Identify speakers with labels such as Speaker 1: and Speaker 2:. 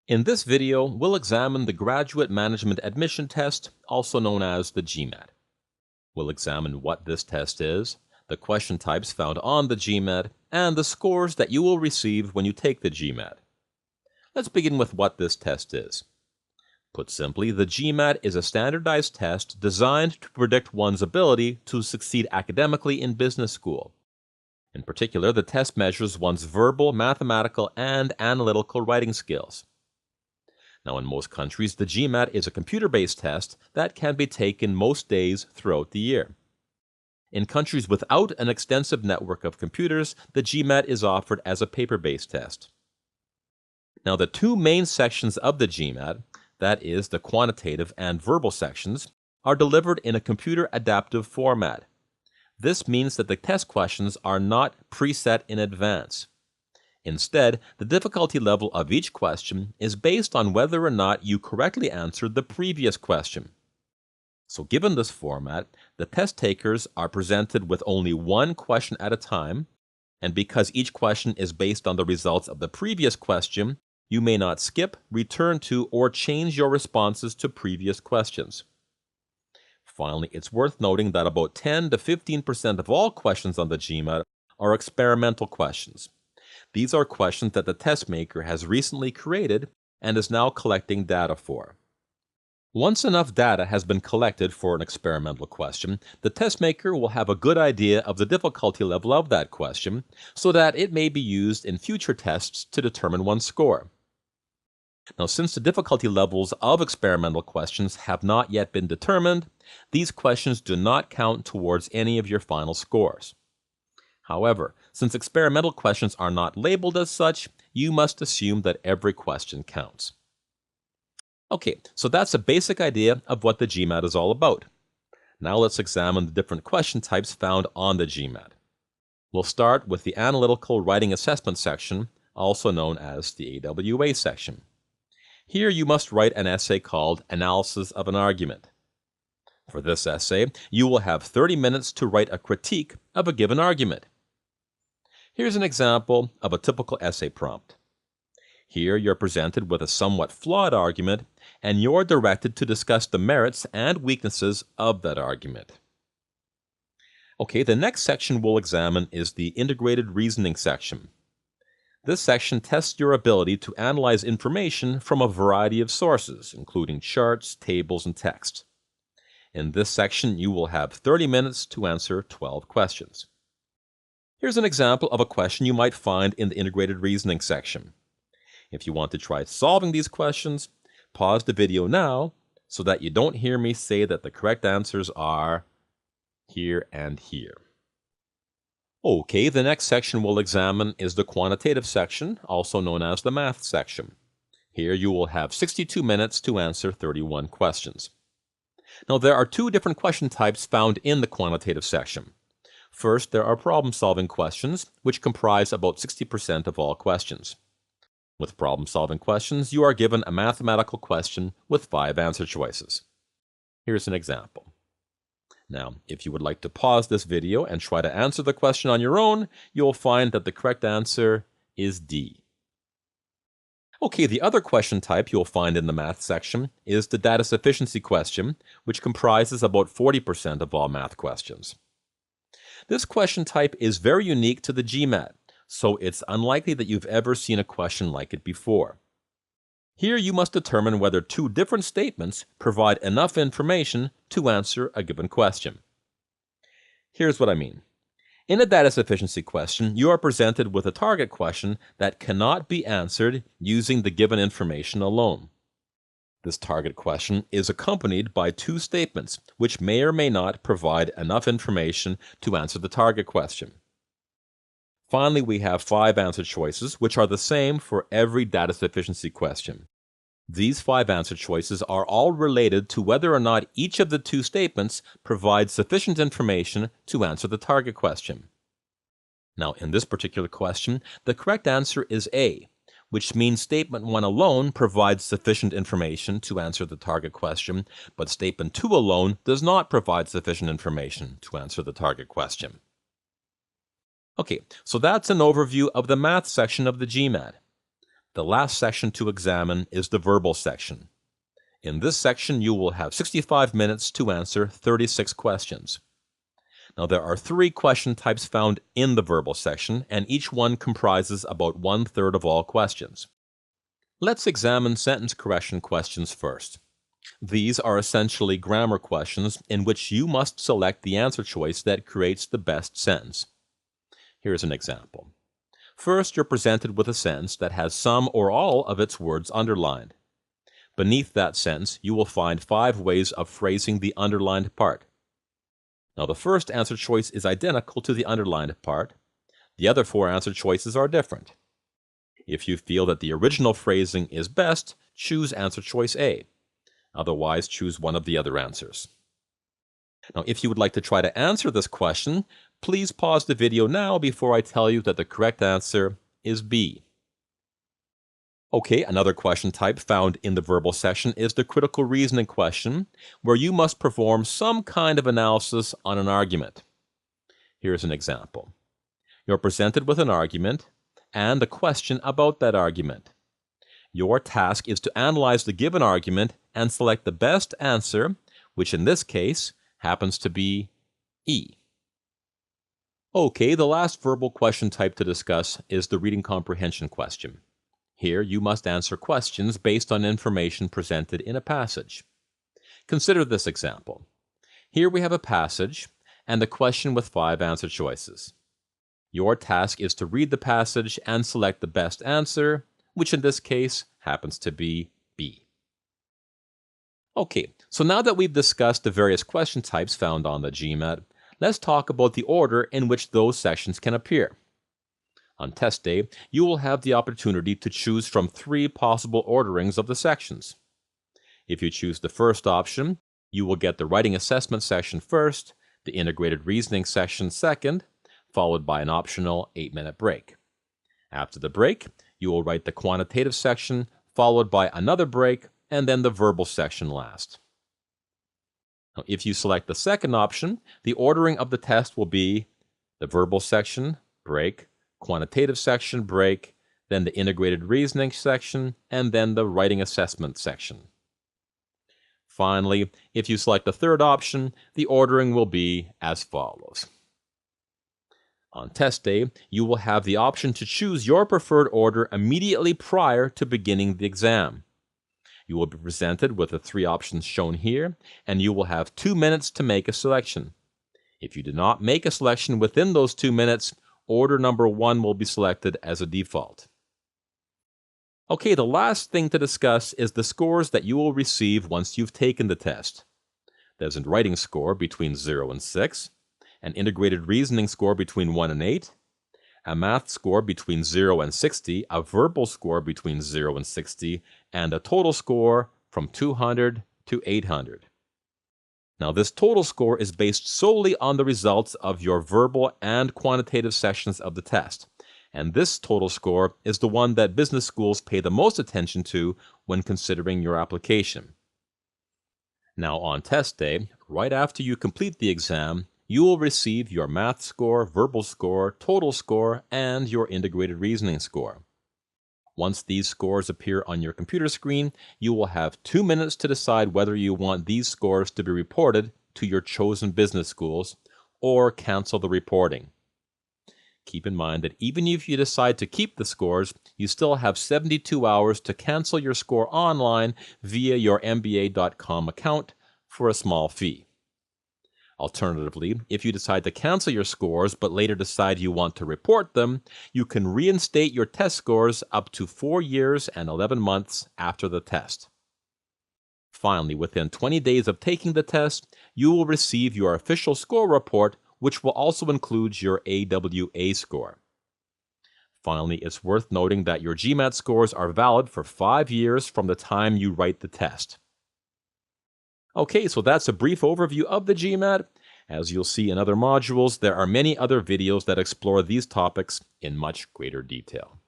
Speaker 1: In this video, we'll examine the Graduate Management Admission Test, also known as the GMAT. We'll examine what this test is, the question types found on the GMAT, and the scores that you will receive when you take the GMAT. Let's begin with what this test is. Put simply, the GMAT is a standardized test designed to predict one's ability to succeed academically in business school. In particular, the test measures one's verbal, mathematical, and analytical writing skills. Now, in most countries, the GMAT is a computer-based test that can be taken most days throughout the year. In countries without an extensive network of computers, the GMAT is offered as a paper-based test. Now, the two main sections of the GMAT, that is, the quantitative and verbal sections, are delivered in a computer adaptive format. This means that the test questions are not preset in advance. Instead, the difficulty level of each question is based on whether or not you correctly answered the previous question. So given this format, the test takers are presented with only one question at a time, and because each question is based on the results of the previous question, you may not skip, return to, or change your responses to previous questions. Finally, it's worth noting that about 10 to 15% of all questions on the GMAT are experimental questions. These are questions that the test maker has recently created and is now collecting data for. Once enough data has been collected for an experimental question, the test maker will have a good idea of the difficulty level of that question so that it may be used in future tests to determine one's score. Now, since the difficulty levels of experimental questions have not yet been determined, these questions do not count towards any of your final scores. However, since experimental questions are not labeled as such, you must assume that every question counts. Okay, so that's a basic idea of what the GMAT is all about. Now let's examine the different question types found on the GMAT. We'll start with the Analytical Writing Assessment section, also known as the AWA section. Here you must write an essay called Analysis of an Argument. For this essay, you will have 30 minutes to write a critique of a given argument. Here's an example of a typical essay prompt. Here you're presented with a somewhat flawed argument, and you're directed to discuss the merits and weaknesses of that argument. Okay, the next section we'll examine is the Integrated Reasoning section. This section tests your ability to analyze information from a variety of sources, including charts, tables, and text. In this section, you will have 30 minutes to answer 12 questions. Here's an example of a question you might find in the Integrated Reasoning section. If you want to try solving these questions, pause the video now so that you don't hear me say that the correct answers are here and here. Okay, the next section we'll examine is the Quantitative section, also known as the Math section. Here you will have 62 minutes to answer 31 questions. Now, there are two different question types found in the Quantitative section. First, there are problem-solving questions, which comprise about 60% of all questions. With problem-solving questions, you are given a mathematical question with 5 answer choices. Here's an example. Now, if you would like to pause this video and try to answer the question on your own, you'll find that the correct answer is D. Okay, the other question type you'll find in the math section is the Datasufficiency question, which comprises about 40% of all math questions. This question type is very unique to the GMAT, so it's unlikely that you've ever seen a question like it before. Here you must determine whether two different statements provide enough information to answer a given question. Here's what I mean. In a data sufficiency question, you are presented with a target question that cannot be answered using the given information alone. This target question is accompanied by two statements, which may or may not provide enough information to answer the target question. Finally, we have 5 answer choices, which are the same for every data sufficiency question. These 5 answer choices are all related to whether or not each of the two statements provides sufficient information to answer the target question. Now, in this particular question, the correct answer is A, which means statement 1 alone provides sufficient information to answer the target question, but statement 2 alone does not provide sufficient information to answer the target question. Okay, so that's an overview of the math section of the GMAT. The last section to examine is the verbal section. In this section, you will have 65 minutes to answer 36 questions. Now, there are 3 question types found in the verbal section, and each one comprises about 1/3 of all questions. Let's examine sentence correction questions first. These are essentially grammar questions in which you must select the answer choice that creates the best sentence. Here's an example. First, you're presented with a sentence that has some or all of its words underlined. Beneath that sentence, you will find 5 ways of phrasing the underlined part. Now, the first answer choice is identical to the underlined part. The other 4 answer choices are different. If you feel that the original phrasing is best, choose answer choice A. Otherwise, choose one of the other answers. Now, if you would like to try to answer this question, please pause the video now before I tell you that the correct answer is B. Okay, another question type found in the verbal section is the critical reasoning question, where you must perform some kind of analysis on an argument. Here's an example. You're presented with an argument and a question about that argument. Your task is to analyze the given argument and select the best answer, which in this case happens to be E. Okay, the last verbal question type to discuss is the reading comprehension question. Here, you must answer questions based on information presented in a passage. Consider this example. Here we have a passage and a question with 5 answer choices. Your task is to read the passage and select the best answer, which in this case happens to be B. Okay, so now that we've discussed the various question types found on the GMAT, let's talk about the order in which those sections can appear. On test day, you will have the opportunity to choose from 3 possible orderings of the sections. If you choose the first option, you will get the writing assessment section first, the integrated reasoning section second, followed by an optional 8-minute break. After the break, you will write the quantitative section, followed by another break, and then the verbal section last. Now, if you select the second option, the ordering of the test will be the verbal section, break, quantitative section, break, then the integrated reasoning section, and then the writing assessment section. Finally, if you select the third option, the ordering will be as follows. On test day, you will have the option to choose your preferred order immediately prior to beginning the exam. You will be presented with the 3 options shown here, and you will have 2 minutes to make a selection. If you do not make a selection within those 2 minutes, order number 1 will be selected as a default. Okay, the last thing to discuss is the scores that you will receive once you've taken the test. There's a writing score between 0 and 6, an integrated reasoning score between 1 and 8, a math score between 0 and 60, a verbal score between 0 and 60, and a total score from 200 to 800. Now, this total score is based solely on the results of your verbal and quantitative sections of the test, and this total score is the one that business schools pay the most attention to when considering your application. Now, on test day, right after you complete the exam, you will receive your math score, verbal score, total score, and your integrated reasoning score. Once these scores appear on your computer screen, you will have 2 minutes to decide whether you want these scores to be reported to your chosen business schools or cancel the reporting. Keep in mind that even if you decide to keep the scores, you still have 72 hours to cancel your score online via your MBA.com account for a small fee. Alternatively, if you decide to cancel your scores but later decide you want to report them, you can reinstate your test scores up to 4 years and 11 months after the test. Finally, within 20 days of taking the test, you will receive your official score report, which will also include your AWA score. Finally, it's worth noting that your GMAT scores are valid for 5 years from the time you write the test. Okay, so that's a brief overview of the GMAT. As you'll see in other modules, there are many other videos that explore these topics in much greater detail.